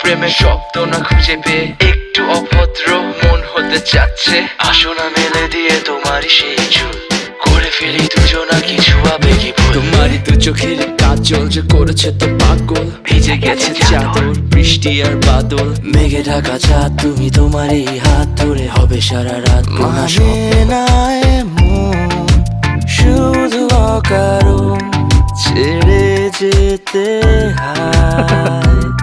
প্রেমের শব্দ না খুঁজে পেয়ে একটু অভদ্র মন হতে চাচ্ছে। আসো না মেলে দিয়ে তোমারই সেই চুল, করে ফেলি দুজনা কিছু আবেগী ভুল। তোমারই তো চোখের কাজল যে করেছে তো পাগল, ভিজে গেছে চাদর বৃষ্টি আর বাদল। মেঘে ঢাকা চাঁদ তুমি তোমারই হাত ধরে হবে সারা রাত। মানে না এমন শুধু অকারণ ছেড়ে যেতে হয়।